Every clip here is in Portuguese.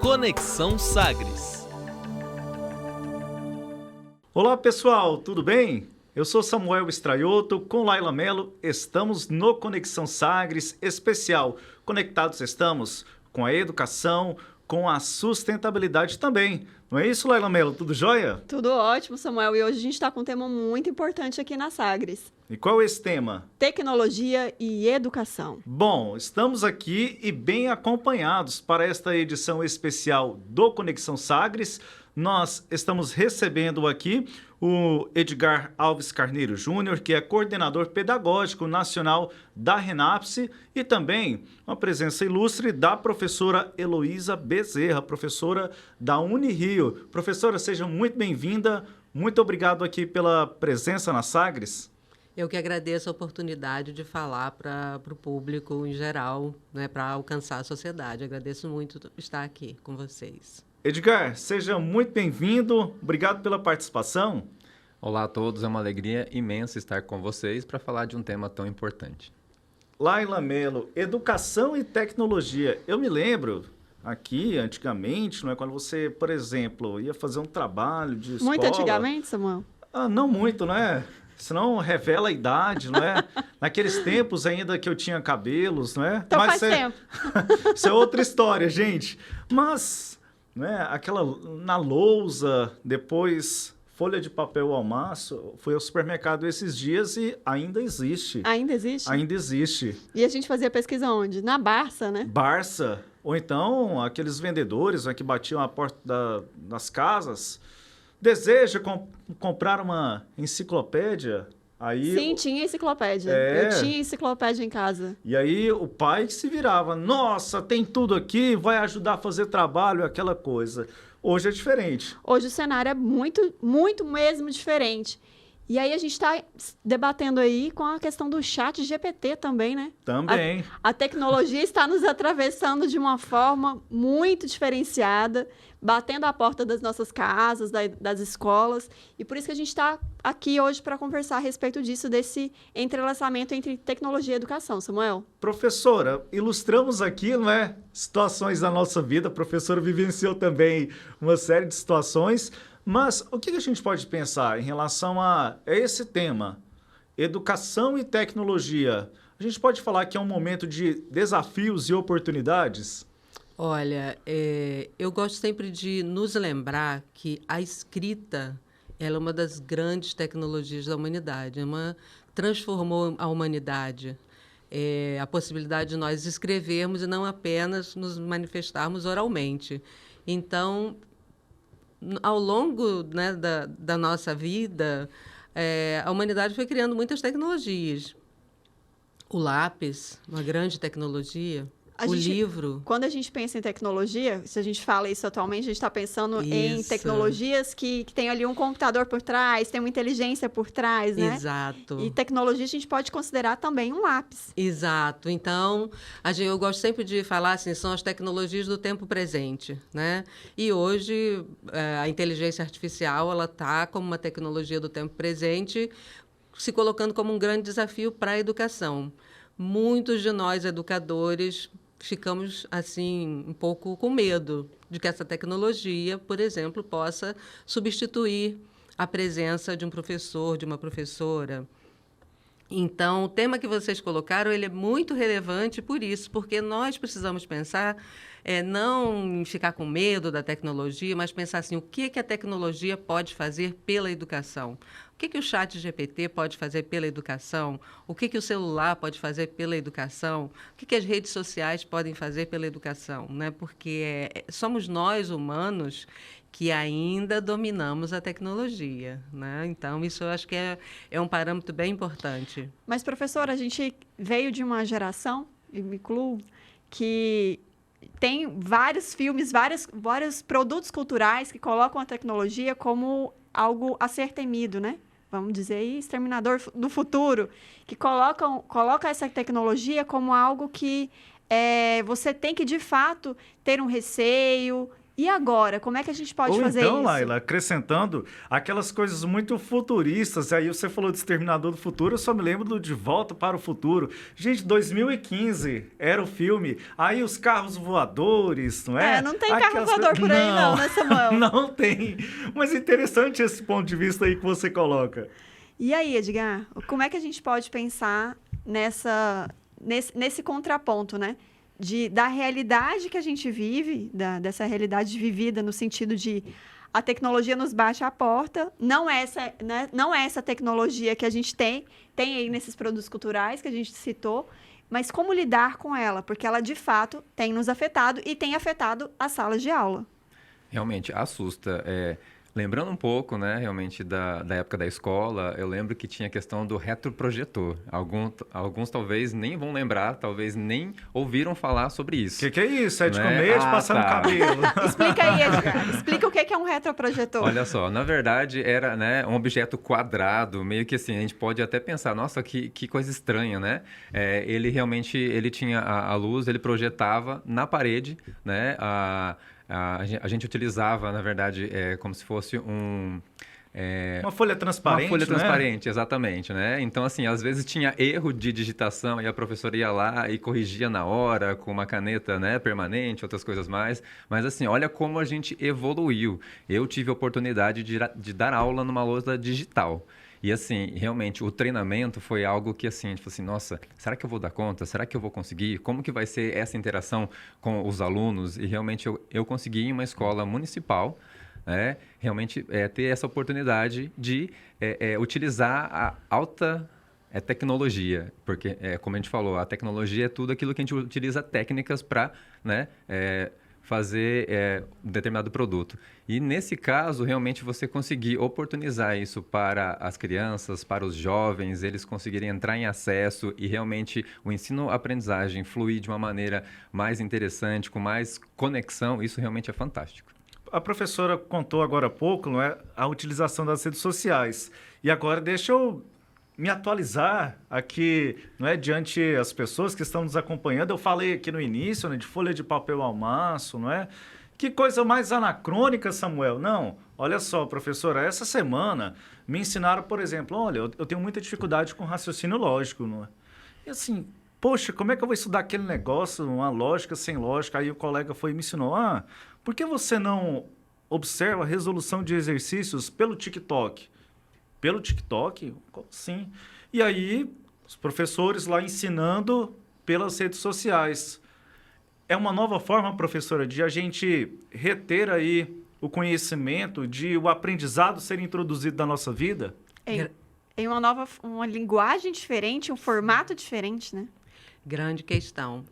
Conexão Sagres. Olá pessoal, tudo bem? Eu sou Samuel Straioto, com Laila Mello, estamos no Conexão Sagres especial. Conectados estamos com a educação, com a sustentabilidade também. Não é isso, Laila Mello? Tudo jóia? Tudo ótimo, Samuel. E hoje a gente está com um tema muito importante aqui na Sagres. E qual é esse tema? Tecnologia e educação. Bom, estamos aqui e bem acompanhados para esta edição especial do Conexão Sagres. Nós estamos recebendo aqui o Edgar Alves Carneiro Júnior, que é coordenador pedagógico nacional da RENAPSE, e também uma presença ilustre da professora Heloísa Bezerra, professora da Unirio. Professora, seja muito bem-vinda. Muito obrigado aqui pela presença na Sagres. Eu que agradeço a oportunidade de falar para o público em geral, né, para alcançar a sociedade. Agradeço muito estar aqui com vocês. Edgar, seja muito bem-vindo. Obrigado pela participação. Olá a todos, é uma alegria imensa estar com vocês para falar de um tema tão importante. Laila Mello, educação e tecnologia. Eu me lembro aqui, antigamente, não é, quando você, por exemplo, ia fazer um trabalho de escola... Muito antigamente, Samuel? Não muito, né? Senão revela a idade, não é? Naqueles tempos ainda que eu tinha cabelos, não é? Então faz tempo. Isso é outra história, gente. Mas, né, aquela na lousa, depois folha de papel ao maço, fui ao supermercado esses dias e ainda existe. Ainda existe? Ainda existe. E a gente fazia pesquisa onde? Na Barça, né? Barça. Ou então aqueles vendedores, né, que batiam a porta das casas... Deseja comprar uma enciclopédia? Aí, sim, tinha enciclopédia. Eu tinha enciclopédia em casa. E aí o pai que se virava. Nossa, tem tudo aqui, vai ajudar a fazer trabalho, aquela coisa. Hoje é diferente. Hoje o cenário é muito, muito mesmo diferente. E aí a gente está debatendo aí com a questão do chat GPT também, né? Também. A tecnologia está nos atravessando de uma forma muito diferenciada, batendo a porta das nossas casas, das escolas. E por isso que a gente está aqui hoje para conversar a respeito disso, desse entrelaçamento entre tecnologia e educação. Samuel? Professora, ilustramos aqui, não é, situações da nossa vida. A professora vivenciou também uma série de situações. Mas o que a gente pode pensar em relação a esse tema, educação e tecnologia? A gente pode falar que é um momento de desafios e oportunidades? Olha, eu gosto sempre de nos lembrar que a escrita ela é uma das grandes tecnologias da humanidade, transformou a humanidade. A possibilidade de nós escrevermos e não apenas nos manifestarmos oralmente. Então, ao longo, né, da nossa vida, a humanidade foi criando muitas tecnologias. O lápis, uma grande tecnologia. Livro. Quando a gente pensa em tecnologia, se a gente fala isso atualmente, a gente está pensando em tecnologias que tem ali um computador por trás, tem uma inteligência por trás, né? Exato. E tecnologia a gente pode considerar também um lápis. Exato. Então, eu gosto sempre de falar assim, são as tecnologias do tempo presente, né? E hoje, a inteligência artificial, ela está como uma tecnologia do tempo presente, se colocando como um grande desafio para a educação. Muitos de nós, educadores, ficamos assim um pouco com medo de que essa tecnologia, por exemplo, possa substituir a presença de um professor, de uma professora. Então, o tema que vocês colocaram, ele é muito relevante por isso, porque nós precisamos pensar, não em ficar com medo da tecnologia, mas pensar assim, o que a tecnologia pode fazer pela educação? O que o chat GPT pode fazer pela educação? O que o celular pode fazer pela educação? O que as redes sociais podem fazer pela educação? Né? Porque somos nós, humanos, que ainda dominamos a tecnologia, né? Então, isso eu acho que é um parâmetro bem importante. Mas, professora, a gente veio de uma geração, e me incluo, que tem vários filmes, vários produtos culturais que colocam a tecnologia como algo a ser temido, né? Vamos dizer aí, Exterminador do Futuro, que coloca essa tecnologia como algo que você tem que, de fato, ter um receio, E agora, como é que a gente pode Ou fazer então, isso? Laila, acrescentando aquelas coisas muito futuristas, aí você falou de Exterminador do Futuro, eu só me lembro do De Volta para o Futuro. Gente, 2015 era o filme, aí os carros voadores, não é? Não tem carro voador por aí não, né, Samuel? Não tem, mas interessante esse ponto de vista aí que você coloca. E aí, Edgar, como é que a gente pode pensar nesse contraponto, né? Da realidade que a gente vive, dessa realidade vivida no sentido de a tecnologia nos bate à porta, não é essa tecnologia que a gente tem aí nesses produtos culturais que a gente citou, mas como lidar com ela, porque ela de fato tem nos afetado e tem afetado as salas de aula. Realmente assusta. Lembrando um pouco, né, realmente da época da escola, eu lembro que tinha a questão do retroprojetor. Alguns talvez nem vão lembrar, talvez nem ouviram falar sobre isso. O que é isso? É de né? comer, de passar no cabelo? Explica aí, Edgar. Explica o que é um retroprojetor. Olha só, na verdade era, né, um objeto quadrado, meio que assim, a gente pode até pensar, nossa, que coisa estranha, né? Ele realmente, ele tinha a luz, ele projetava na parede, né? A gente utilizava, na verdade, como se fosse Uma folha transparente, uma folha né? transparente, exatamente, né? Então, assim, às vezes tinha erro de digitação e a professora ia lá e corrigia na hora com uma caneta, né, permanente, outras coisas mais. Mas, assim, olha como a gente evoluiu. Eu tive a oportunidade de dar aula numa lousa digital. E, assim, realmente, o treinamento foi algo que, assim, a gente falou assim, nossa, será que eu vou dar conta? Será que eu vou conseguir? Como que vai ser essa interação com os alunos? E, realmente, eu consegui em uma escola municipal, né, realmente ter essa oportunidade de utilizar a alta tecnologia. Porque, como a gente falou, a tecnologia é tudo aquilo que a gente utiliza técnicas para, né, fazer um determinado produto. E, nesse caso, realmente você conseguir oportunizar isso para as crianças, para os jovens, eles conseguirem entrar em acesso e realmente o ensino-aprendizagem fluir de uma maneira mais interessante, com mais conexão, isso realmente é fantástico. A professora contou agora há pouco, não é, a utilização das redes sociais. E agora deixa eu me atualizar aqui, não é, diante as pessoas que estão nos acompanhando. Eu falei aqui no início, né, de folha de papel ao maço, não é? Que coisa mais anacrônica, Samuel. Não, olha só, professora, essa semana me ensinaram, por exemplo, olha, eu tenho muita dificuldade com raciocínio lógico, não é? E assim, poxa, como é que eu vou estudar aquele negócio, uma lógica sem lógica? Aí o colega foi e me ensinou, por que você não observa a resolução de exercícios pelo TikTok? Pelo TikTok? Sim. E aí, os professores lá ensinando pelas redes sociais. É uma nova forma, professora, de a gente reter aí o conhecimento, de o aprendizado ser introduzido na nossa vida? Em uma linguagem diferente, um formato diferente, né? Grande questão.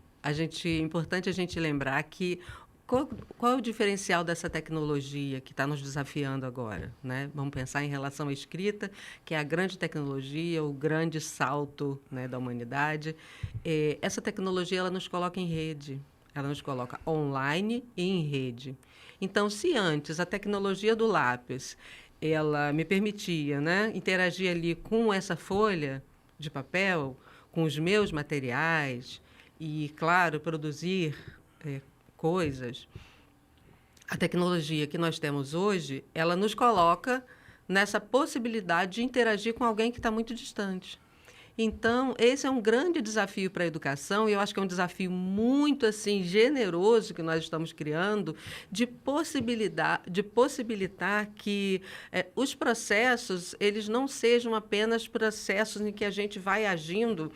Importante a gente lembrar que qual é o diferencial dessa tecnologia que está nos desafiando agora, né? Vamos pensar em relação à escrita, que é a grande tecnologia, o grande salto, né, da humanidade. Essa tecnologia ela nos coloca em rede, ela nos coloca online e em rede. Então, se antes a tecnologia do lápis ela me permitia, né, interagir ali com essa folha de papel, com os meus materiais e, claro, produzir coisas, a tecnologia que nós temos hoje, ela nos coloca nessa possibilidade de interagir com alguém que está muito distante. Então, esse é um grande desafio para a educação, e eu acho que é um desafio muito assim generoso que nós estamos criando, de possibilitar que os processos eles não sejam apenas processos em que a gente vai agindo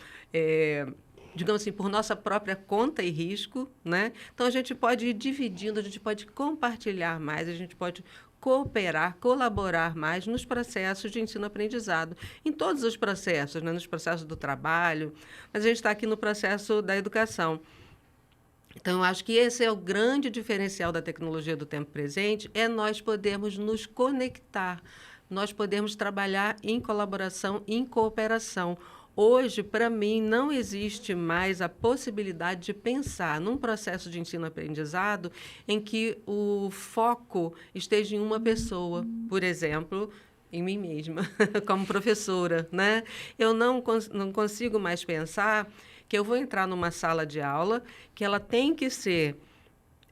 digamos assim, por nossa própria conta e risco, né? Então, a gente pode ir dividindo, a gente pode compartilhar mais, a gente pode cooperar, colaborar mais nos processos de ensino-aprendizado, em todos os processos, né? Nos processos do trabalho, mas a gente está aqui no processo da educação. Então, eu acho que esse é o grande diferencial da tecnologia do tempo presente, é nós podermos nos conectar, nós podermos trabalhar em colaboração, em cooperação. Hoje, para mim, não existe mais a possibilidade de pensar num processo de ensino-aprendizado em que o foco esteja em uma pessoa, por exemplo, em mim mesma, como professora, né? Eu não consigo mais pensar que eu vou entrar numa sala de aula que ela tem que ser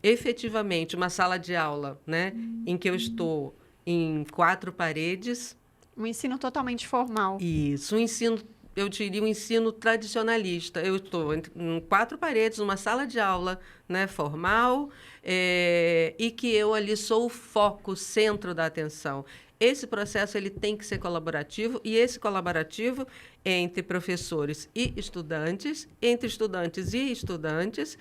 efetivamente uma sala de aula, né, em que eu estou em 4 paredes. Um ensino totalmente formal. Isso, um ensino, eu diria, um ensino tradicionalista. Eu estou em 4 paredes, numa sala de aula, né, formal, e que eu ali sou o foco, o centro da atenção. Esse processo ele tem que ser colaborativo, e esse colaborativo é entre professores e estudantes, entre estudantes e estudantes,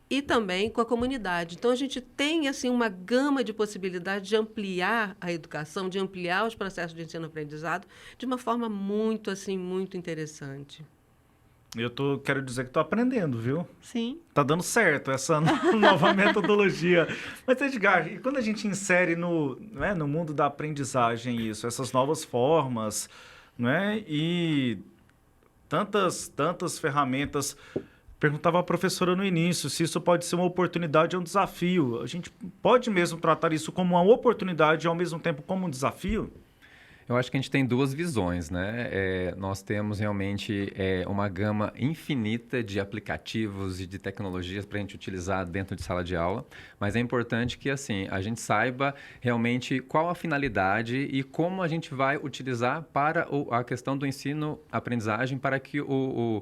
e também com a comunidade. Então, a gente tem assim, uma gama de possibilidades de ampliar a educação, de ampliar os processos de ensino-aprendizado de uma forma muito, assim, muito interessante. Quero dizer que estou aprendendo, viu? Sim. Tá dando certo essa nova metodologia. Mas, Edgar, e quando a gente insere no mundo da aprendizagem isso, essas novas formas, né? E tantas ferramentas. Perguntava a professora no início se isso pode ser uma oportunidade ou um desafio. A gente pode mesmo tratar isso como uma oportunidade e, ao mesmo tempo, como um desafio? Eu acho que a gente tem 2 visões, né? Nós temos realmente uma gama infinita de aplicativos e de tecnologias para a gente utilizar dentro de sala de aula, mas é importante que assim a gente saiba realmente qual a finalidade e como a gente vai utilizar para a questão do ensino-aprendizagem para que o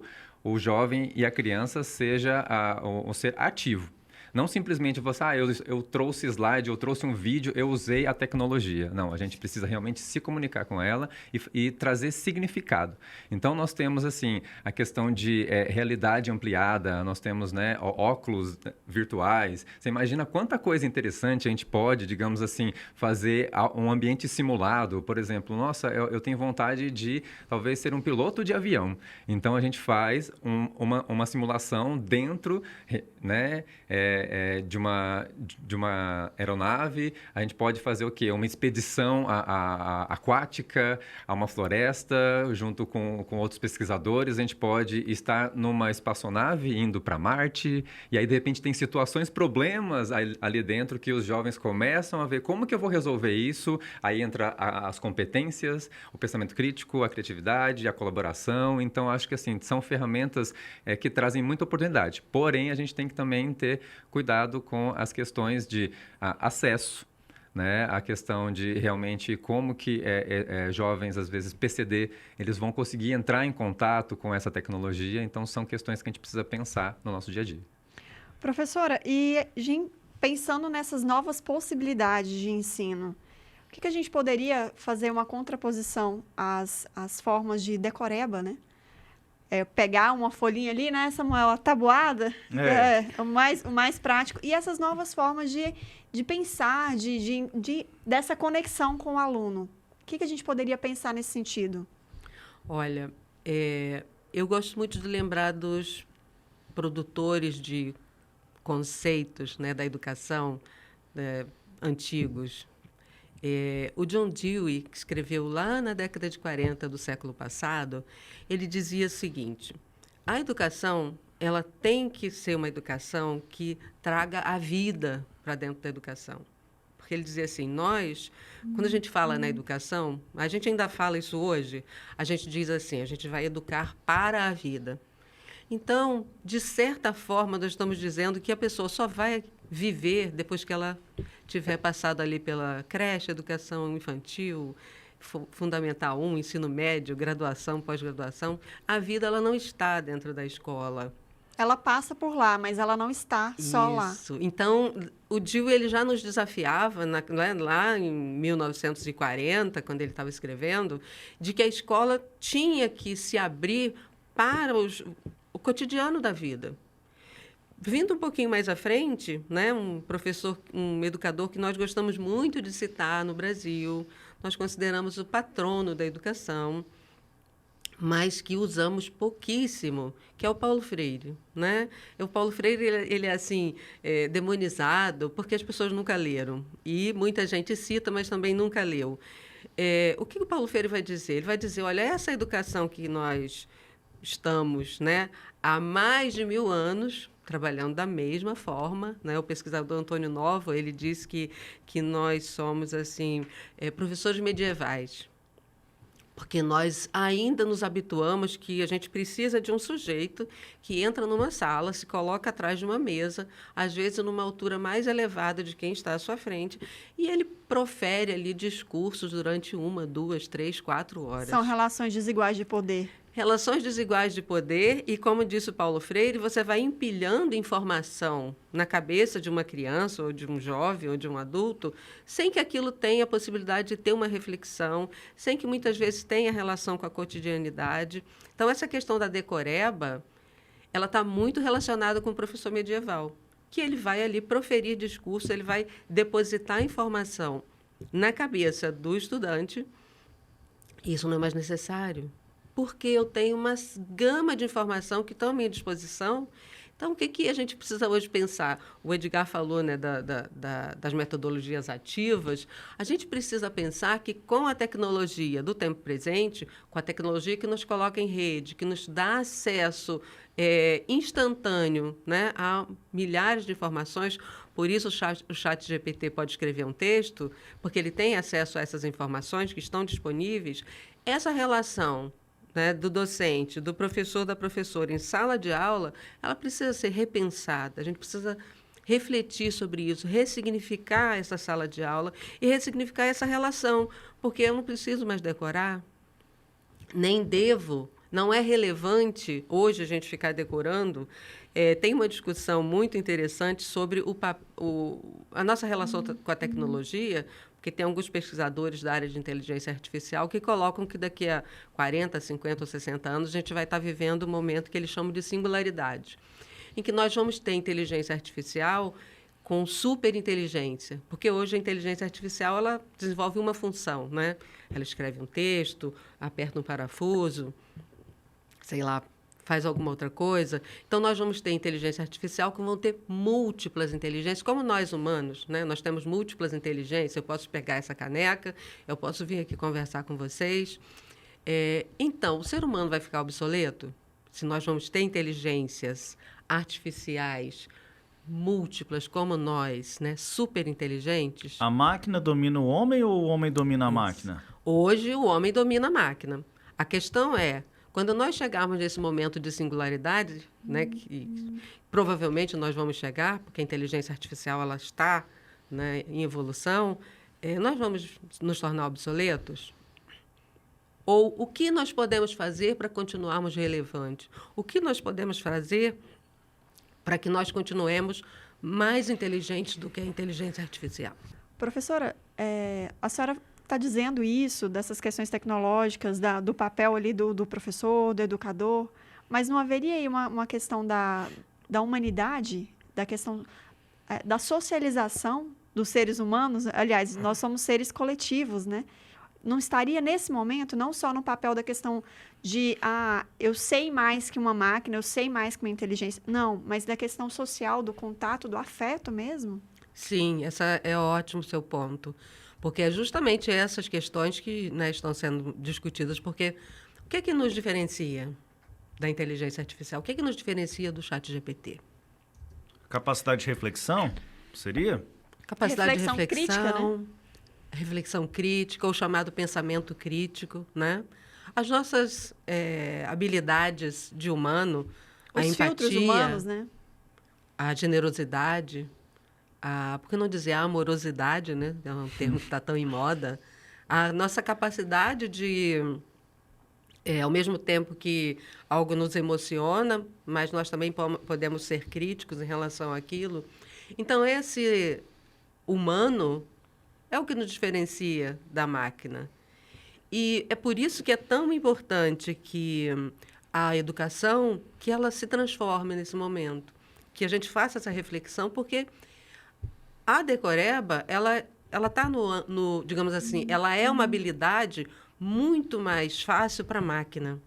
jovem e a criança seja um ser ativo. Não simplesmente você, eu trouxe slide, eu trouxe um vídeo, eu usei a tecnologia. Não, a gente precisa realmente se comunicar com ela e trazer significado. Então, nós temos, assim, a questão de realidade ampliada, nós temos, né, óculos virtuais. Você imagina quanta coisa interessante a gente pode, digamos assim, fazer um ambiente simulado. Por exemplo, nossa, eu tenho vontade de, talvez, ser um piloto de avião. Então, a gente faz uma simulação dentro, né, de uma aeronave. A gente pode fazer o quê? Uma expedição aquática a uma floresta, junto com outros pesquisadores. A gente pode estar numa espaçonave indo para Marte, e aí, de repente, tem situações, problemas ali dentro que os jovens começam a ver como que eu vou resolver isso. Aí entra as competências, o pensamento crítico, a criatividade, a colaboração. Então, acho que assim, são ferramentas que trazem muita oportunidade. Porém, a gente tem que também ter cuidado com as questões de acesso, né? A questão de realmente como que jovens, às vezes PCD, eles vão conseguir entrar em contato com essa tecnologia. Então, são questões que a gente precisa pensar no nosso dia a dia. Professora, e pensando nessas novas possibilidades de ensino, o que a gente poderia fazer uma contraposição às formas de decoreba, né? Pegar uma folhinha ali, né, Samuel, a tabuada, o mais prático. E essas novas formas de pensar, dessa conexão com o aluno. O que a gente poderia pensar nesse sentido? Olha, eu gosto muito de lembrar dos produtores de conceitos, né, da educação antigos. O John Dewey, que escreveu lá na década de 40 do século passado, ele dizia o seguinte: a educação, ela tem que ser uma educação que traga a vida para dentro da educação. Porque ele dizia assim, quando a gente fala na educação, a gente ainda fala isso hoje, a gente diz assim, a gente vai educar para a vida. Então, de certa forma, nós estamos dizendo que a pessoa só vai viver depois que ela tiver passado ali pela creche, educação infantil, fundamental 1, ensino médio, graduação, pós-graduação. A vida ela não está dentro da escola. Ela passa por lá, mas ela não está só lá. Isso. Então, o Dewey ele já nos desafiava, lá em 1940, quando ele estava escrevendo, de que a escola tinha que se abrir para o cotidiano da vida. Vindo um pouquinho mais à frente, né, um educador que nós gostamos muito de citar no Brasil, nós consideramos o patrono da educação, mas que usamos pouquíssimo, que é o Paulo Freire, né? O Paulo Freire ele é assim demonizado porque as pessoas nunca leram, e muita gente cita, mas também nunca leu. O que o Paulo Freire vai dizer? Ele vai dizer, olha, essa educação que nós estamos, né, há mais de 1000 anos trabalhando da mesma forma, né? O pesquisador Antônio Novo, ele diz que nós somos assim professores medievais. Porque nós ainda nos habituamos que a gente precisa de um sujeito que entra numa sala, se coloca atrás de uma mesa, às vezes numa altura mais elevada de quem está à sua frente, e ele profere ali discursos durante 1, 2, 3, 4 horas. São relações desiguais de poder. Relações desiguais de poder e, como disse o Paulo Freire, você vai empilhando informação na cabeça de uma criança, ou de um jovem, ou de um adulto, sem que aquilo tenha a possibilidade de ter uma reflexão, sem que muitas vezes tenha relação com a cotidianidade. Então, essa questão da decoreba, ela está muito relacionada com o professor medieval, que ele vai ali proferir discurso, ele vai depositar informação na cabeça do estudante. Isso não é mais necessário, porque eu tenho uma gama de informação que estão à minha disposição. Então, o que a gente precisa hoje pensar? O Edgar falou, né, das metodologias ativas. A gente precisa pensar que, com a tecnologia do tempo presente, com a tecnologia que nos coloca em rede, que nos dá acesso instantâneo, né, a milhares de informações, por isso o chat GPT pode escrever um texto, porque ele tem acesso a essas informações que estão disponíveis. Essa relação, né, do docente, do professor, da professora em sala de aula, ela precisa ser repensada. A gente precisa refletir sobre isso, ressignificar essa sala de aula e ressignificar essa relação, porque eu não preciso mais decorar, nem devo, não é relevante hoje a gente ficar decorando. Tem uma discussão muito interessante sobre a nossa relação com a tecnologia, porque tem alguns pesquisadores da área de inteligência artificial que colocam que daqui a 40, 50 ou 60 anos a gente vai estar vivendo um momento que eles chamam de singularidade, em que nós vamos ter inteligência artificial com superinteligência, porque hoje a inteligência artificial ela desenvolve uma função, né? Ela escreve um texto, aperta um parafuso, sei lá, faz alguma outra coisa. Então, nós vamos ter inteligência artificial que vão ter múltiplas inteligências, como nós humanos, né? Nós temos múltiplas inteligências. Eu posso pegar essa caneca, eu posso vir aqui conversar com vocês. Então, o ser humano vai ficar obsoleto? Se nós vamos ter inteligências artificiais múltiplas como nós, né? Super inteligentes. A máquina domina o homem ou o homem domina a máquina? Hoje, o homem domina a máquina. A questão é, quando nós chegarmos nesse momento de singularidade, né, que provavelmente nós vamos chegar, porque a inteligência artificial ela está, né, em evolução, nós vamos nos tornar obsoletos? Ou o que nós podemos fazer para continuarmos relevantes? O que nós podemos fazer para que nós continuemos mais inteligentes do que a inteligência artificial? Professora, a senhora está dizendo isso, dessas questões tecnológicas, do papel ali do professor, do educador, mas não haveria aí uma questão da humanidade, da questão da socialização dos seres humanos? Aliás, nós somos seres coletivos, né? Não estaria nesse momento, não só no papel da questão de, eu sei mais que uma máquina, eu sei mais que uma inteligência. Não, mas da questão social, do contato, do afeto mesmo? Sim, essa é ótimo seu ponto. Porque é justamente essas questões que, né, estão sendo discutidas. Porque o que é que nos diferencia da inteligência artificial? O que é que nos diferencia do chat GPT? Capacidade de reflexão, seria? Capacidade Reflexão de reflexão, crítica, né? reflexão crítica, ou chamado pensamento crítico, né? As nossas habilidades de humano, a Os filtros empatia, humanos, né? a generosidade, por que não dizer a amorosidade, né? É um termo que está tão em moda. A nossa capacidade de, ao mesmo tempo que algo nos emociona, mas nós também podemos ser críticos em relação àquilo. Então, esse humano é o que nos diferencia da máquina. E é por isso que é tão importante que a educação, que ela se transforme nesse momento, que a gente faça essa reflexão, porque a decoreba, ela está no, digamos assim, ela é uma habilidade muito mais fácil para a máquina.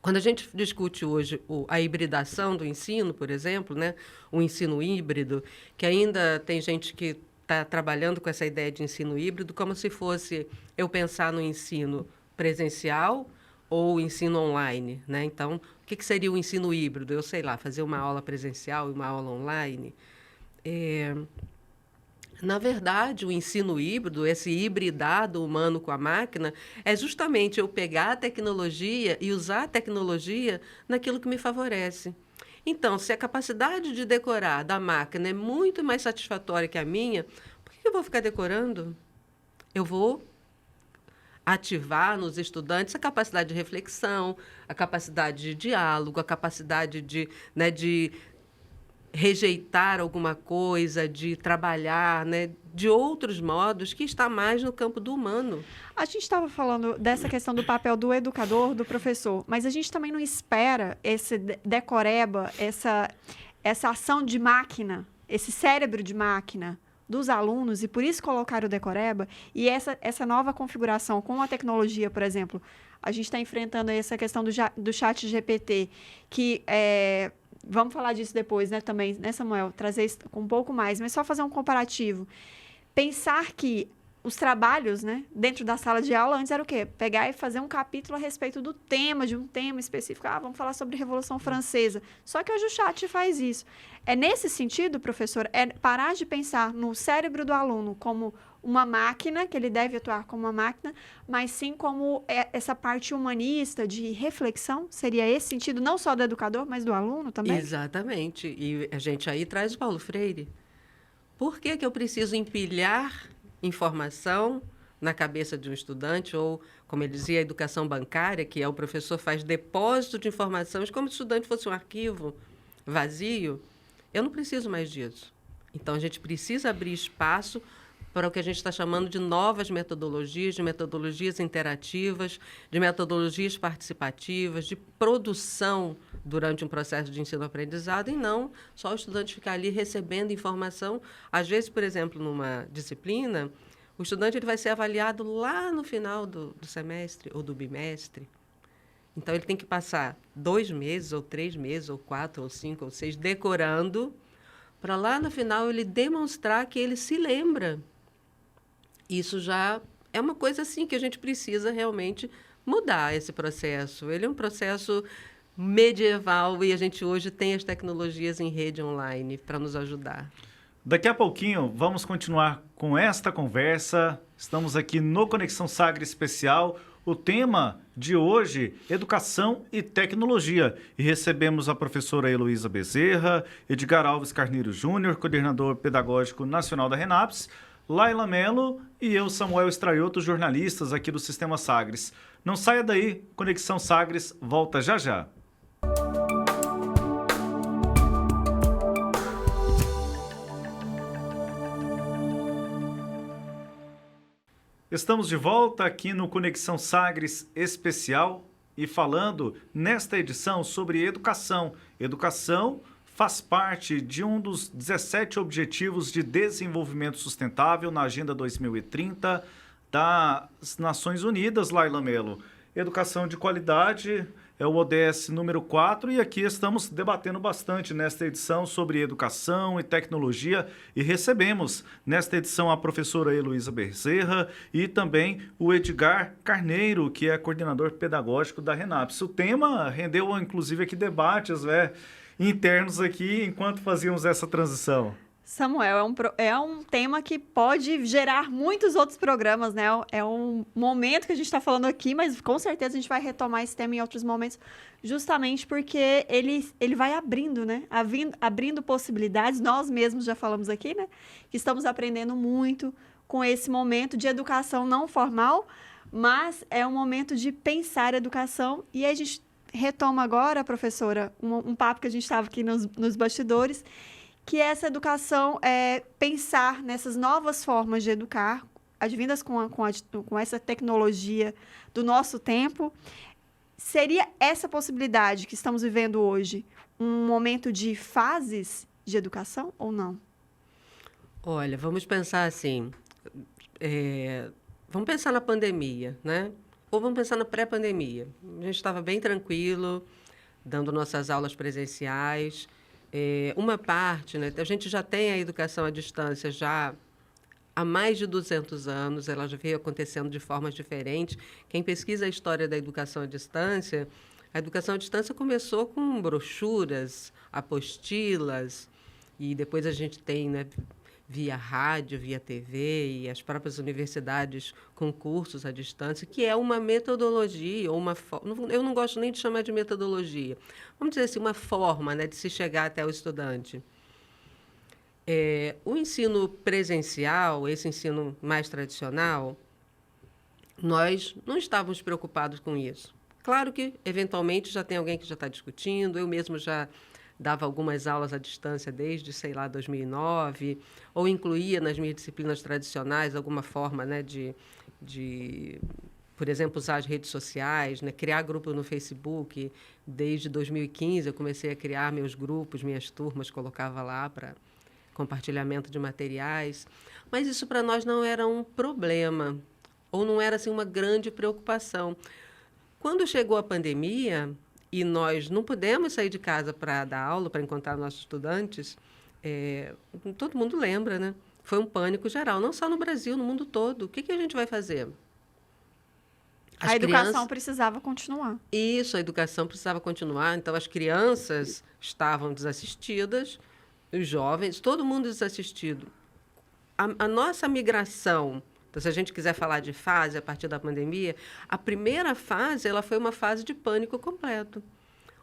Quando a gente discute hoje a hibridação do ensino, por exemplo, né, o ensino híbrido, que ainda tem gente que está trabalhando com essa ideia de ensino híbrido, como se fosse eu pensar no ensino presencial ou ensino online, né? Então, o que seria o ensino híbrido? Eu sei lá, fazer uma aula presencial e uma aula online. Na verdade, o ensino híbrido, esse hibridar do humano com a máquina, é justamente eu pegar a tecnologia e usar a tecnologia naquilo que me favorece. Então, se a capacidade de decorar da máquina é muito mais satisfatória que a minha, por que eu vou ficar decorando? Eu vou ativar nos estudantes a capacidade de reflexão, a capacidade de diálogo, a capacidade de rejeitar alguma coisa, de trabalhar, né, de outros modos que está mais no campo do humano. A gente estava falando dessa questão do papel do educador, do professor, mas a gente também não espera esse decoreba, essa ação de máquina, esse cérebro de máquina dos alunos, e por isso colocar o decoreba, e essa nova configuração com a tecnologia, por exemplo, a gente está enfrentando essa questão do chat GPT, que vamos falar disso depois, né, também, né, Samuel? Trazer isso com um pouco mais, mas só fazer um comparativo. Pensar que os trabalhos, né, dentro da sala de aula, antes era o quê? Pegar e fazer um capítulo a respeito do tema, de um tema específico. Vamos falar sobre a Revolução Francesa. Só que hoje o chat faz isso. É nesse sentido, professor, é parar de pensar no cérebro do aluno como uma máquina, que ele deve atuar como uma máquina, mas sim como essa parte humanista de reflexão. Seria esse sentido, não só do educador, mas do aluno também? Exatamente. E a gente aí traz o Paulo Freire. Por que que eu preciso empilhar informação na cabeça de um estudante, ou, como ele dizia, a educação bancária, que é o professor faz depósito de informações como se o estudante fosse um arquivo vazio? Eu não preciso mais disso. Então, a gente precisa abrir espaço para o que a gente está chamando de novas metodologias, de metodologias interativas, de metodologias participativas, de produção durante um processo de ensino-aprendizado, e não só o estudante ficar ali recebendo informação. Às vezes, por exemplo, numa disciplina, o estudante ele vai ser avaliado lá no final do semestre ou do bimestre. Então, ele tem que passar 2 meses, ou 3 meses, ou 4, ou 5, ou 6, decorando, para lá no final ele demonstrar que ele se lembra. Isso já é uma coisa assim que a gente precisa realmente mudar esse processo. Ele é um processo medieval e a gente hoje tem as tecnologias em rede online para nos ajudar. Daqui a pouquinho vamos continuar com esta conversa. Estamos aqui no Conexão Sagres Especial. O tema de hoje, educação e tecnologia. E recebemos a professora Heloísa Bezerra, Edgar Alves Carneiro Júnior, coordenador pedagógico nacional da RENAPS, Laila Mello e eu, Samuel Estraioto, jornalistas aqui do Sistema Sagres. Não saia daí, Conexão Sagres volta já já. Estamos de volta aqui no Conexão Sagres Especial e falando nesta edição sobre educação. Educação faz parte de um dos 17 Objetivos de Desenvolvimento Sustentável na Agenda 2030 das Nações Unidas, Laila Mello. Educação de qualidade é o ODS número 4 e aqui estamos debatendo bastante nesta edição sobre educação e tecnologia e recebemos nesta edição a professora Heloísa Bezerra e também o Edgar Carneiro, que é coordenador pedagógico da RENAPS. O tema rendeu inclusive aqui debates, internos aqui enquanto fazíamos essa transição. Samuel, é um tema que pode gerar muitos outros programas, né? É um momento que a gente está falando aqui, mas com certeza a gente vai retomar esse tema em outros momentos, justamente porque ele vai abrindo, né? Abrindo possibilidades. Nós mesmos já falamos aqui, né? Que estamos aprendendo muito com esse momento de educação não formal, mas é um momento de pensar educação. E a gente retoma agora, professora, um papo que a gente estava aqui nos bastidores, que essa educação pensar nessas novas formas de educar, advindas com essa tecnologia do nosso tempo. Seria essa possibilidade que estamos vivendo hoje um momento de fases de educação ou não? Olha, vamos pensar assim, vamos pensar na pandemia, né? Ou vamos pensar na pré-pandemia. A gente estava bem tranquilo, dando nossas aulas presenciais. Uma parte, né, a gente já tem a educação à distância já há mais de 200 anos, ela já veio acontecendo de formas diferentes. Quem pesquisa a história da educação à distância, a educação à distância começou com brochuras, apostilas, e depois a gente tem, né, via rádio, via TV e as próprias universidades com cursos à distância, que é uma metodologia, ou eu não gosto nem de chamar de metodologia, vamos dizer assim, uma forma, né, de se chegar até o estudante. O ensino presencial, esse ensino mais tradicional, nós não estávamos preocupados com isso. Claro que, eventualmente, já tem alguém que já está discutindo, eu mesmo já dava algumas aulas à distância desde, sei lá, 2009, ou incluía nas minhas disciplinas tradicionais alguma forma, né, por exemplo, usar as redes sociais, né, criar grupo no Facebook. Desde 2015 eu comecei a criar meus grupos, minhas turmas, colocava lá para compartilhamento de materiais. Mas isso para nós não era um problema, ou não era assim, uma grande preocupação. Quando chegou a pandemia e nós não pudemos sair de casa para dar aula, para encontrar nossos estudantes, todo mundo lembra, né? Foi um pânico geral, não só no Brasil, no mundo todo. O que a gente vai fazer? A educação precisava continuar. Isso, a educação precisava continuar. Então, as crianças estavam desassistidas, os jovens, todo mundo desassistido. A nossa migração, então, se a gente quiser falar de fase a partir da pandemia, a primeira fase ela foi uma fase de pânico completo.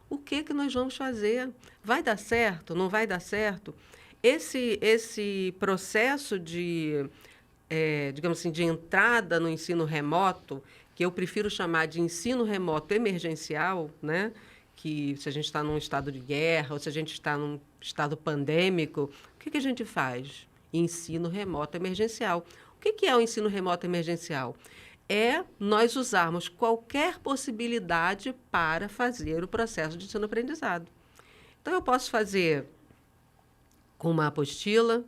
O que nós vamos fazer? Vai dar certo? Não vai dar certo? Esse processo digamos assim, de entrada no ensino remoto, que eu prefiro chamar de ensino remoto emergencial, né? Que se a gente está num estado de guerra ou se a gente está num estado pandêmico, o que a gente faz? Ensino remoto emergencial. O que é o ensino remoto emergencial? É nós usarmos qualquer possibilidade para fazer o processo de ensino-aprendizado. Então, eu posso fazer com uma apostila,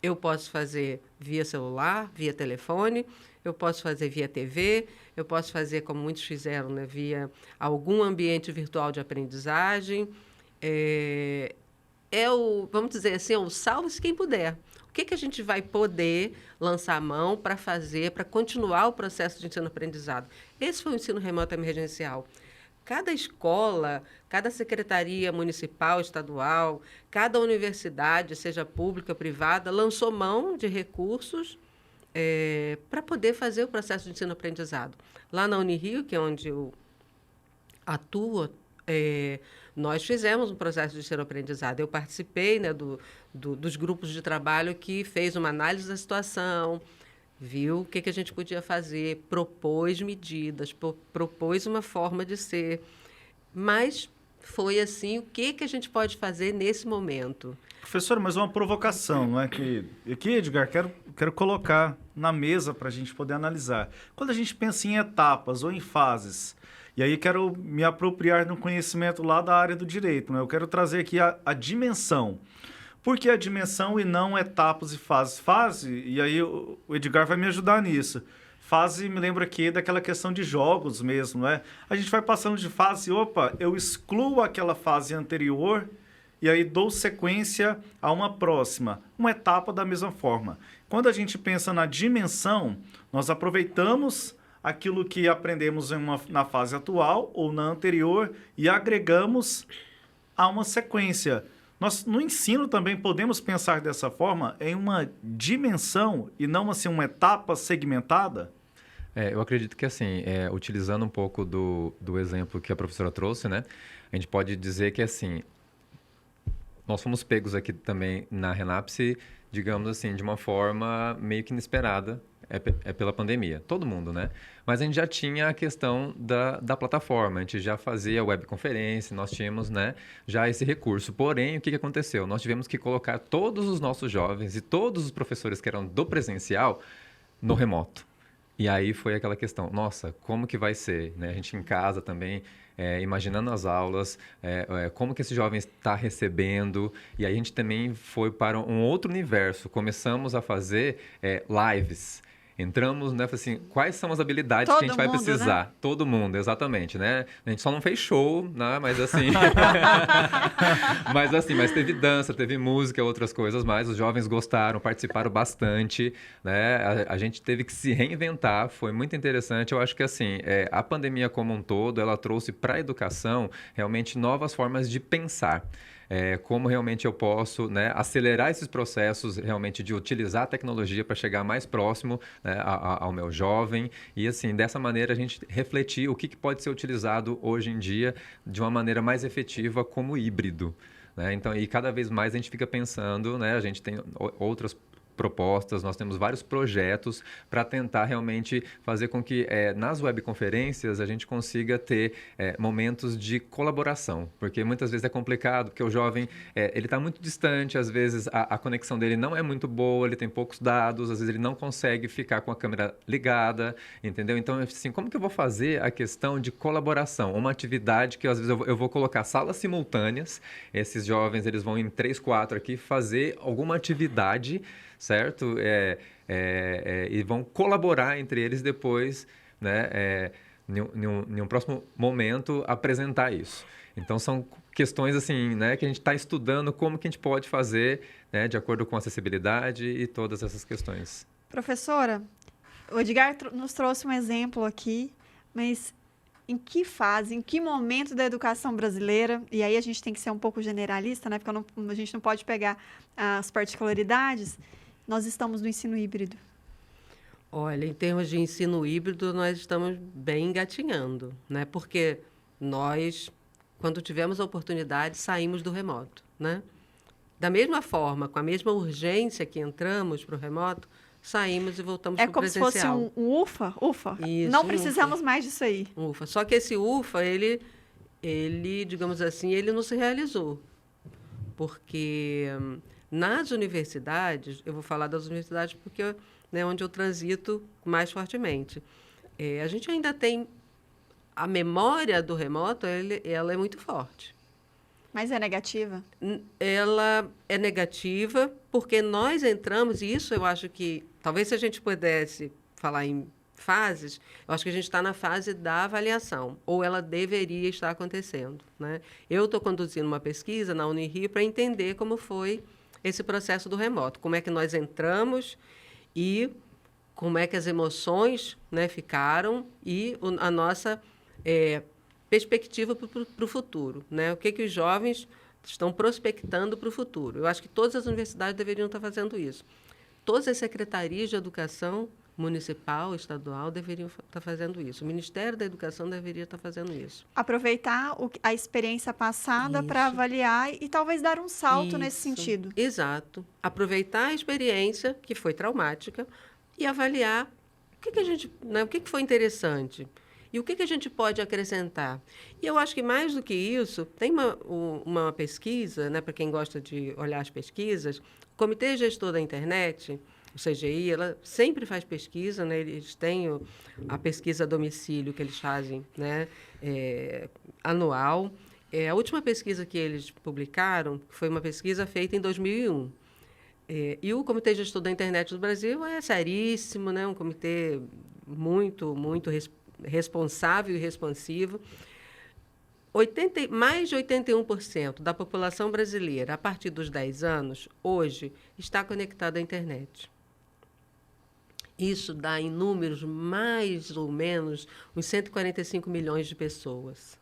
eu posso fazer via celular, via telefone, eu posso fazer via TV, eu posso fazer, como muitos fizeram, né, via algum ambiente virtual de aprendizagem. Vamos dizer assim, o salve-se quem puder. O que a gente vai poder lançar a mão para fazer, para continuar o processo de ensino-aprendizado? Esse foi o ensino remoto emergencial. Cada escola, cada secretaria municipal, estadual, cada universidade, seja pública, privada, lançou mão de recursos para poder fazer o processo de ensino-aprendizado. Lá na Unirio, que é onde eu atuo, nós fizemos um processo de ensino-aprendizado. Eu participei, né, dos grupos de trabalho que fez uma análise da situação, viu o que a gente podia fazer, propôs medidas, propôs uma forma de ser. Mas foi assim, o que a gente pode fazer nesse momento? Professora, mas uma provocação, não é? Aqui, Edgar, quero colocar na mesa para a gente poder analisar. Quando a gente pensa em etapas ou em fases, e aí quero me apropriar de um conhecimento lá da área do direito, né? Eu quero trazer aqui a dimensão. Por que a dimensão e não etapas e fases? Fase, e aí o Edgar vai me ajudar nisso. Fase me lembra aqui daquela questão de jogos mesmo, não é? A gente vai passando de fase, eu excluo aquela fase anterior e aí dou sequência a uma próxima. Uma etapa da mesma forma. Quando a gente pensa na dimensão, nós aproveitamos aquilo que aprendemos na fase atual ou na anterior e agregamos a uma sequência. Nós, no ensino, também podemos pensar dessa forma, em uma dimensão e não assim uma etapa segmentada? Eu acredito que, assim, utilizando um pouco do exemplo que a professora trouxe, né, a gente pode dizer que, assim, nós fomos pegos aqui também na Renapse, digamos assim, de uma forma meio que inesperada, pela pandemia. Todo mundo, né? Mas a gente já tinha a questão da plataforma, a gente já fazia webconferência, nós tínhamos, né, já esse recurso. Porém, o que aconteceu? Nós tivemos que colocar todos os nossos jovens e todos os professores que eram do presencial no remoto. E aí foi aquela questão, nossa, como que vai ser? Né? A gente em casa também, imaginando as aulas, como que esse jovem está recebendo. E aí a gente também foi para um outro universo. Começamos a fazer lives. Entramos, né, assim, quais são as habilidades que a gente vai precisar? Né? Todo mundo, exatamente, né? A gente só não fez show, né? Mas assim... mas teve dança, teve música, outras coisas mais. Os jovens gostaram, participaram bastante, né? A gente teve que se reinventar, foi muito interessante. Eu acho que, assim, a pandemia como um todo, ela trouxe para a educação realmente novas formas de pensar. como realmente eu posso, né, acelerar esses processos realmente de utilizar a tecnologia para chegar mais próximo, né, ao meu jovem e assim, dessa maneira a gente refletir o que pode ser utilizado hoje em dia de uma maneira mais efetiva como híbrido. Né? Então, e cada vez mais a gente fica pensando, né, a gente tem outras propostas, nós temos vários projetos para tentar realmente fazer com que nas webconferências a gente consiga ter momentos de colaboração, porque muitas vezes é complicado, porque o jovem ele está muito distante, às vezes a conexão dele não é muito boa, ele tem poucos dados, às vezes ele não consegue ficar com a câmera ligada, entendeu? Então, assim, como que eu vou fazer a questão de colaboração? Uma atividade que às vezes eu vou colocar salas simultâneas, esses jovens eles vão em 3, 4 aqui fazer alguma atividade, certo? E vão colaborar entre eles depois, né? Em um próximo momento, apresentar isso. Então, são questões assim, né, que a gente está estudando como que a gente pode fazer, né, de acordo com a acessibilidade e todas essas questões. Professora, o Edgar nos trouxe um exemplo aqui, mas em que fase, em que momento da educação brasileira, e aí a gente tem que ser um pouco generalista, né, porque a gente não pode pegar as particularidades, nós estamos no ensino híbrido? Olha, em termos de ensino híbrido, nós estamos bem engatinhando, né? Porque nós, quando tivemos a oportunidade, saímos do remoto, né? Da mesma forma, com a mesma urgência que entramos para o remoto, saímos e voltamos para o presencial. É como se fosse um ufa. Isso, não precisamos mais disso aí. UFA. Só que esse UFA, ele, digamos assim, ele não se realizou. Porque nas universidades, eu vou falar das universidades porque né, onde eu transito mais fortemente. A gente ainda tem a memória do remoto, ela é muito forte. Mas é negativa? Ela é negativa porque nós entramos, e isso eu acho que, talvez se a gente pudesse falar em fases, eu acho que a gente está na fase da avaliação, ou ela deveria estar acontecendo. Né? Eu estou conduzindo uma pesquisa na Unirio para entender como foi esse processo do remoto, como é que nós entramos e como é que as emoções né, ficaram e a nossa perspectiva para o futuro. Né? O que os jovens estão prospectando para o futuro. Eu acho que todas as universidades deveriam estar fazendo isso. Todas as secretarias de educação municipal, estadual, deveriam estar fazendo isso. O Ministério da Educação deveria estar fazendo isso. Aproveitar a experiência passada para avaliar e talvez dar um salto nesse sentido. Exato. Aproveitar a experiência, que foi traumática, e avaliar o que foi interessante e o que a gente pode acrescentar. E eu acho que, mais do que isso, tem uma pesquisa, né, para quem gosta de olhar as pesquisas, o Comitê Gestor da Internet, o CGI, ela sempre faz pesquisa, né? Eles têm a pesquisa a domicílio que eles fazem né? Anual. A última pesquisa que eles publicaram foi uma pesquisa feita em 2001. E o Comitê Gestor da Internet do Brasil é seríssimo, né? Um comitê muito, muito responsável e responsivo. Mais de 81% da população brasileira, a partir dos 10 anos, hoje, está conectada à internet. Isso dá, em números, mais ou menos, uns 145 milhões de pessoas.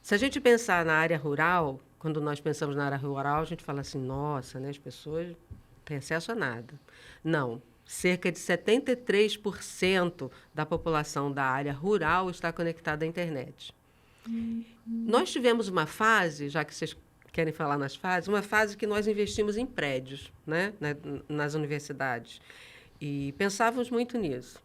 Se a gente pensar na área rural, quando nós pensamos na área rural, a gente fala assim, nossa, né, as pessoas não têm acesso a nada. Não, cerca de 73% da população da área rural está conectada à internet. Nós tivemos uma fase, já que vocês querem falar nas fases, uma fase que nós investimos em prédios, né, nas universidades. E pensávamos muito nisso.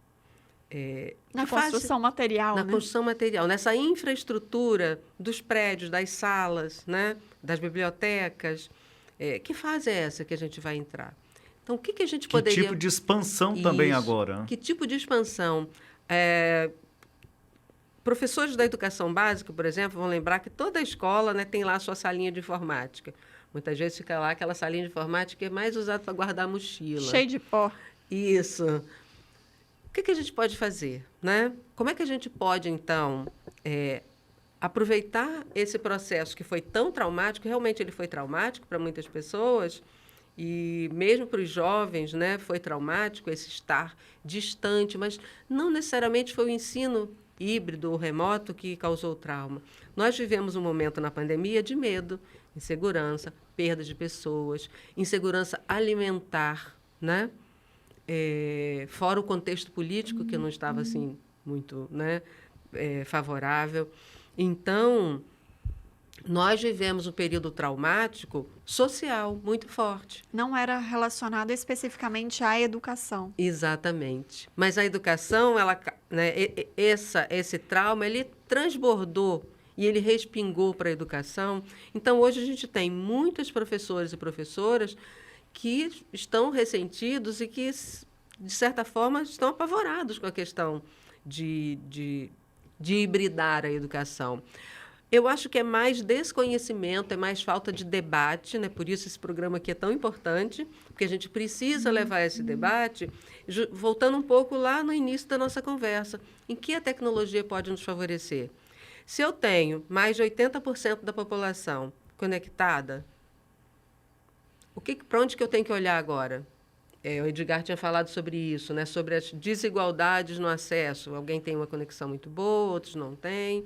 Na construção material, na construção material, nessa infraestrutura dos prédios, das salas, né, das bibliotecas. Que fase é essa que a gente vai entrar? Então, o que a gente poderia... Que tipo de expansão também agora? Que tipo de expansão? Professores da educação básica, por exemplo, vão lembrar que toda escola né, tem lá a sua salinha de informática. Muitas vezes fica lá aquela salinha de informática que é mais usada para guardar a mochila. Cheio de pó. Isso. O que a gente pode fazer? Né? Como é que a gente pode, então, aproveitar esse processo que foi tão traumático, realmente ele foi traumático para muitas pessoas, e mesmo para os jovens né, foi traumático esse estar distante, mas não necessariamente foi o ensino híbrido ou remoto que causou trauma. Nós vivemos um momento na pandemia de medo, Insegurança, perda de pessoas, insegurança alimentar, né? Fora o contexto político, que não estava assim muito, né, favorável. Então, nós vivemos um período traumático social muito forte. Não era relacionado especificamente à educação. Exatamente. Mas a educação, ela, né, esse trauma, ele transbordou e ele respingou para a educação. Então, hoje a gente tem muitos professores e professoras que estão ressentidos e que, de certa forma, estão apavorados com a questão de hibridar a educação. Eu acho que é mais desconhecimento, é mais falta de debate, né? Por isso esse programa aqui é tão importante, porque a gente precisa levar esse debate, voltando um pouco lá no início da nossa conversa, em que a tecnologia pode nos favorecer. Se eu tenho mais de 80% da população conectada, para onde que eu tenho que olhar agora? O Edgar tinha falado sobre isso, né? Sobre as desigualdades no acesso. Alguém tem uma conexão muito boa, outros não têm,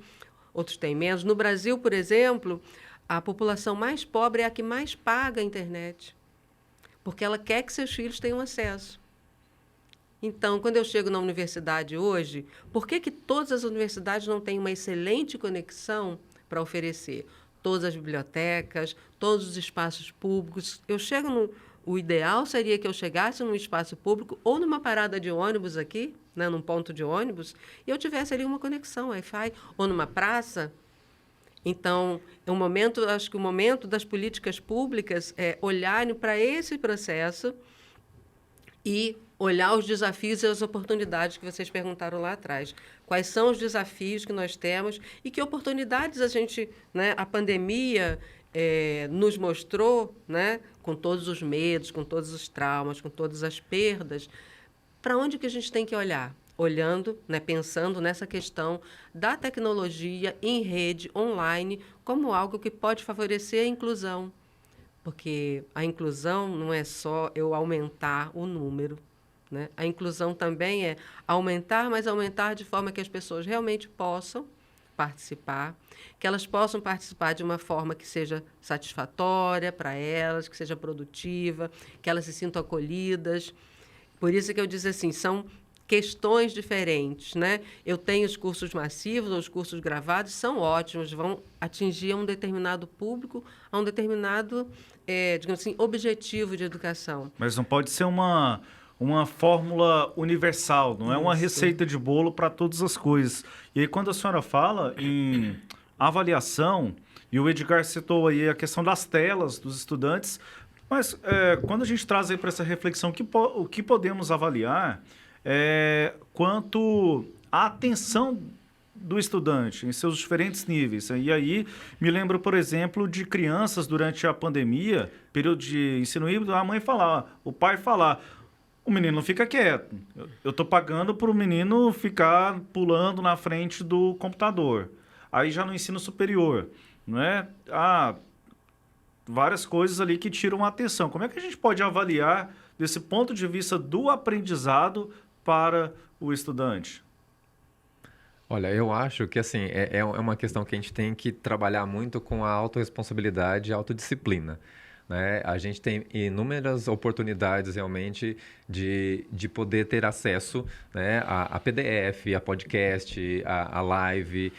outros têm menos. No Brasil, por exemplo, a população mais pobre é a que mais paga a internet, porque ela quer que seus filhos tenham acesso. Então, quando eu chego na universidade hoje, por que todas as universidades não têm uma excelente conexão para oferecer? Todas as bibliotecas, todos os espaços públicos. O ideal seria que eu chegasse num espaço público ou numa parada de ônibus aqui, né, num ponto de ônibus, e eu tivesse ali uma conexão Wi-Fi, ou numa praça. Então, acho que o momento das políticas públicas é olharem para esse processo e olhar os desafios e as oportunidades que vocês perguntaram lá atrás. Quais são os desafios que nós temos e que oportunidades a gente, né, a pandemia nos mostrou, né, com todos os medos, com todos os traumas, com todas as perdas, para onde que a gente tem que olhar? Olhando, né, pensando nessa questão da tecnologia em rede, online, como algo que pode favorecer a inclusão. Porque a inclusão não é só eu aumentar o número, né? A inclusão também é aumentar, mas aumentar de forma que as pessoas realmente possam participar, que elas possam participar de uma forma que seja satisfatória para elas, que seja produtiva, que elas se sintam acolhidas. Por isso que eu disse assim, são questões diferentes, né? Eu tenho os cursos massivos, os cursos gravados, são ótimos, vão atingir um determinado público, a um determinado, digamos assim, objetivo de educação. Mas não pode ser uma fórmula universal, não é uma receita de bolo para todas as coisas. E aí, quando a senhora fala em avaliação, e o Edgar citou aí a questão das telas dos estudantes, mas quando a gente traz aí para essa reflexão, o que podemos avaliar quanto à atenção do estudante em seus diferentes níveis. E aí, me lembro, por exemplo, de crianças durante a pandemia, período de ensino híbrido, a mãe falar, o pai falar, o menino não fica quieto. Eu estou pagando para o menino ficar pulando na frente do computador. Aí já no ensino superior, não é? Várias coisas ali que tiram a atenção. Como é que a gente pode avaliar desse ponto de vista do aprendizado para o estudante? Olha, eu acho que assim, é uma questão que a gente tem que trabalhar muito com a autorresponsabilidade e a autodisciplina. Né? A gente tem inúmeras oportunidades realmente de poder ter acesso, né, a PDF, a podcast, a live,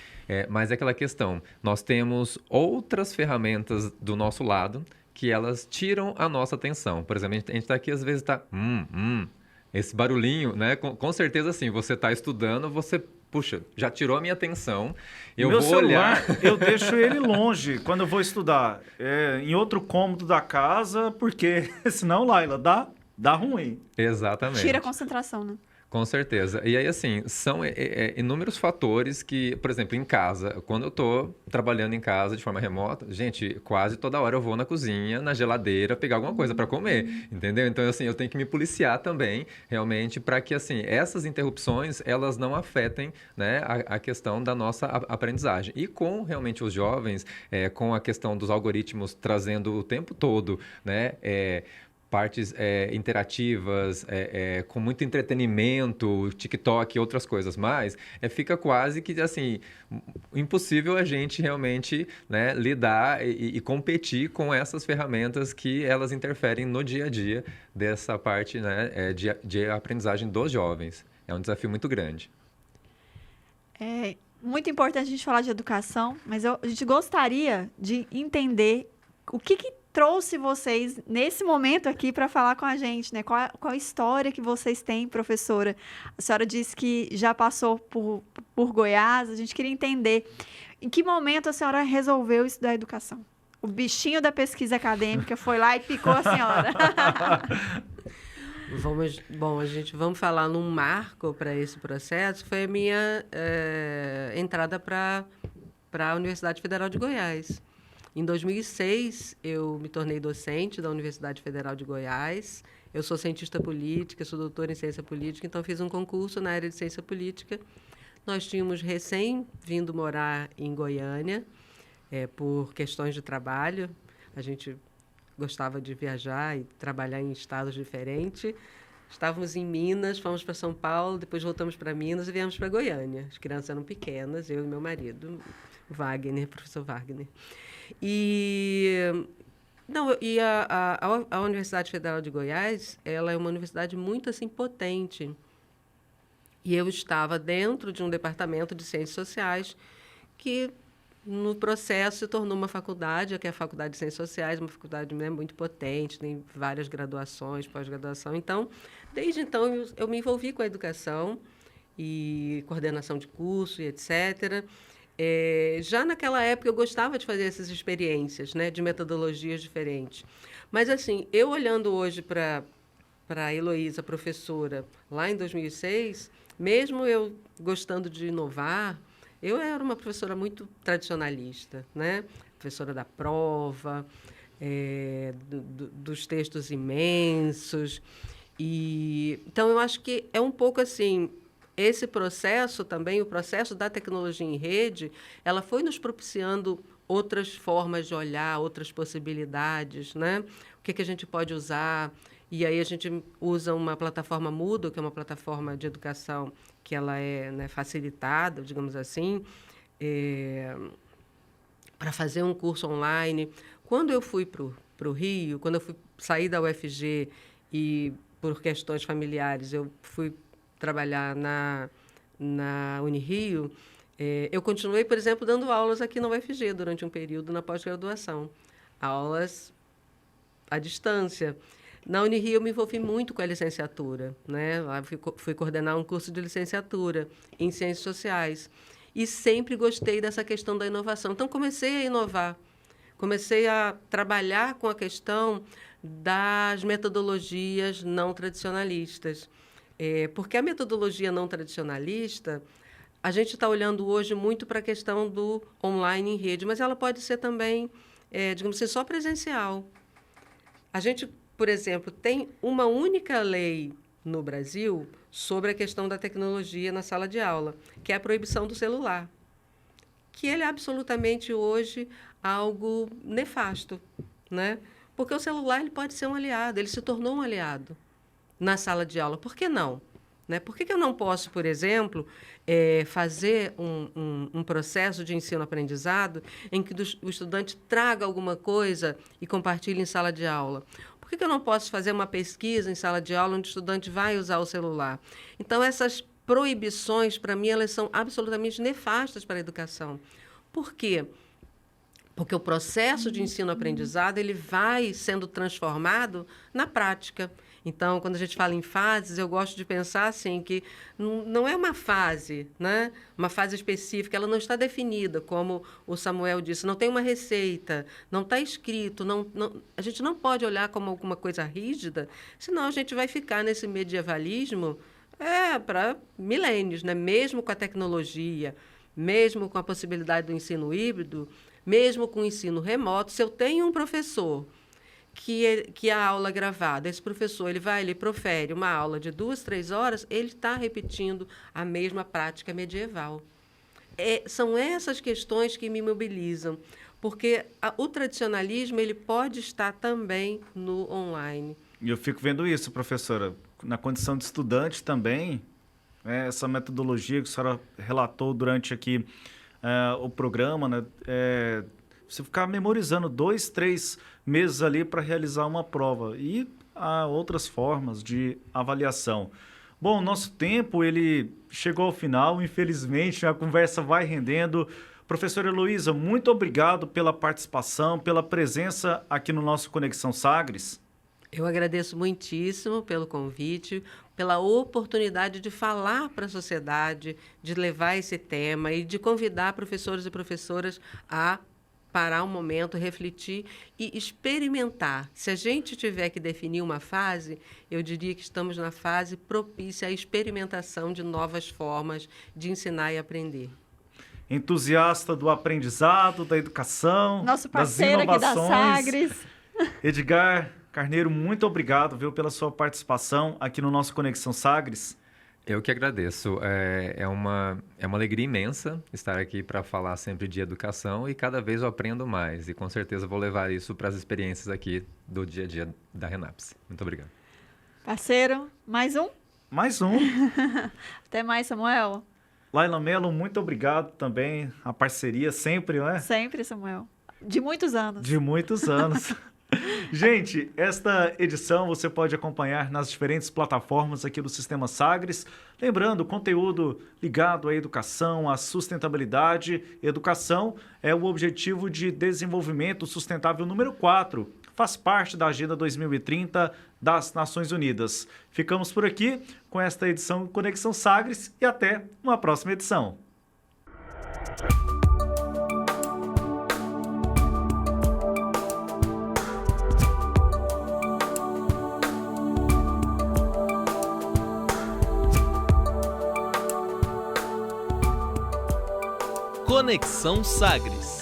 mas é aquela questão, nós temos outras ferramentas do nosso lado que elas tiram a nossa atenção. Por exemplo, a gente está aqui, às vezes está... esse barulhinho, né? Com certeza, assim, você está estudando, você... Puxa, já tirou a minha atenção, eu Meu vou celular, olhar... eu deixo ele longe quando eu vou estudar, em outro cômodo da casa, porque senão, Laila, dá ruim. Exatamente. Tira a concentração, né? Com certeza. E aí, assim, são inúmeros fatores que, por exemplo, em casa, quando eu estou trabalhando em casa de forma remota, gente, quase toda hora eu vou na cozinha, na geladeira, pegar alguma coisa para comer, entendeu? Então, assim, eu tenho que me policiar também, realmente, para que, assim, essas interrupções, elas não afetem, né, a questão da nossa aprendizagem. E com, realmente, os jovens, com a questão dos algoritmos trazendo o tempo todo, né, partes interativas, com muito entretenimento, TikTok e outras coisas mais, fica quase que assim impossível a gente realmente, né, lidar e competir com essas ferramentas que elas interferem no dia a dia dessa parte, né, de aprendizagem dos jovens. É um desafio muito grande. É muito importante a gente falar de educação, mas a gente gostaria de entender o que trouxe vocês nesse momento aqui para falar com a gente, né? Qual a história que vocês têm, professora? A senhora disse que já passou por Goiás, a gente queria entender em que momento a senhora resolveu estudar educação. O bichinho da pesquisa acadêmica foi lá e picou a senhora. Vamos falar num marco para esse processo. Foi a minha entrada para a Universidade Federal de Goiás. Em 2006, eu me tornei docente da Universidade Federal de Goiás. Eu sou cientista política, sou doutora em ciência política, então fiz um concurso na área de ciência política. Nós tínhamos recém vindo morar em Goiânia, por questões de trabalho. A gente gostava de viajar e trabalhar em estados diferentes. Estávamos em Minas, fomos para São Paulo, depois voltamos para Minas e viemos para Goiânia. As crianças eram pequenas, eu e meu marido, professor Wagner. A Universidade Federal de Goiás, ela é uma universidade muito assim potente. E eu estava dentro de um departamento de ciências sociais que, no processo, se tornou uma faculdade, que é a Faculdade de Ciências Sociais, uma faculdade, né, muito potente, tem várias graduações, pós-graduação. Então, desde então, eu me envolvi com a educação e coordenação de curso e etc. Já naquela época, eu gostava de fazer essas experiências, né, de metodologias diferentes. Mas, assim, eu olhando hoje para a Heloísa, professora, lá em 2006, mesmo eu gostando de inovar, eu era uma professora muito tradicionalista, né? Professora da prova, dos textos imensos. Então, eu acho que é um pouco assim... Esse processo também, o processo da tecnologia em rede, ela foi nos propiciando outras formas de olhar, outras possibilidades, né? O que a gente pode usar. E aí a gente usa uma plataforma Moodle, que é uma plataforma de educação que ela é, né, facilitada, digamos assim, para fazer um curso online. Quando eu fui para o Rio, quando eu saí da UFG e, por questões familiares, eu fui trabalhar na Unirio, eu continuei, por exemplo, dando aulas aqui na UFG durante um período na pós-graduação. Aulas à distância. Na Unirio, eu me envolvi muito com a licenciatura, né? Lá fui coordenar um curso de licenciatura em Ciências Sociais. E sempre gostei dessa questão da inovação. Então, comecei a inovar. Comecei a trabalhar com a questão das metodologias não tradicionalistas. Porque a metodologia não tradicionalista, a gente está olhando hoje muito para a questão do online em rede, mas ela pode ser também, digamos assim, só presencial. A gente, por exemplo, tem uma única lei no Brasil sobre a questão da tecnologia na sala de aula, que é a proibição do celular, que ele é absolutamente hoje algo nefasto, né? Porque o celular ele pode ser um aliado, ele se tornou um aliado na sala de aula. Por que não? Né? Por que eu não posso, por exemplo, fazer um processo de ensino-aprendizado em que o estudante traga alguma coisa e compartilhe em sala de aula? Por que eu não posso fazer uma pesquisa em sala de aula onde o estudante vai usar o celular? Então, essas proibições, para mim, elas são absolutamente nefastas para a educação. Por quê? Porque o processo de ensino-aprendizado ele vai sendo transformado na prática. Então, quando a gente fala em fases, eu gosto de pensar assim, que não é uma fase, né? Uma fase específica, ela não está definida, como o Samuel disse, não tem uma receita, não está escrito, a gente não pode olhar como alguma coisa rígida, senão a gente vai ficar nesse medievalismo para milênios, né? Mesmo com a tecnologia, mesmo com a possibilidade do ensino híbrido, mesmo com o ensino remoto. Se eu tenho um professor que a aula é gravada, esse professor ele profere uma aula de 2, 3 horas, ele está repetindo a mesma prática medieval. São essas questões que me mobilizam, porque o tradicionalismo ele pode estar também no online. E eu fico vendo isso, professora, na condição de estudante também, essa metodologia que a senhora relatou durante aqui o programa, né? Você ficar memorizando 2, 3 meses ali para realizar uma prova. E há outras formas de avaliação. Bom, nosso tempo ele chegou ao final, infelizmente, a conversa vai rendendo. Professora Heloísa, muito obrigado pela participação, pela presença aqui no nosso Conexão Sagres. Eu agradeço muitíssimo pelo convite, pela oportunidade de falar para a sociedade, de levar esse tema e de convidar professores e professoras a parar um momento, refletir e experimentar. Se a gente tiver que definir uma fase, eu diria que estamos na fase propícia à experimentação de novas formas de ensinar e aprender. Entusiasta do aprendizado, da educação, nosso das parceiro aqui da inovações. Sagres. Edgar Carneiro, muito obrigado, viu, pela sua participação aqui no nosso Conexão Sagres. Eu que agradeço. É uma alegria imensa estar aqui para falar sempre de educação e cada vez eu aprendo mais. E com certeza vou levar isso para as experiências aqui do dia a dia da Renaps. Muito obrigado. Parceiro, mais um? Mais um. Até mais, Samuel. Laila Mello, muito obrigado também. A parceria sempre, não é? Sempre, Samuel. De muitos anos. De muitos anos. Gente, esta edição você pode acompanhar nas diferentes plataformas aqui do Sistema Sagres. Lembrando, conteúdo ligado à educação, à sustentabilidade. Educação é o objetivo de desenvolvimento sustentável número 4. Faz parte da Agenda 2030 das Nações Unidas. Ficamos por aqui com esta edição Conexão Sagres e até uma próxima edição. Conexão Sagres.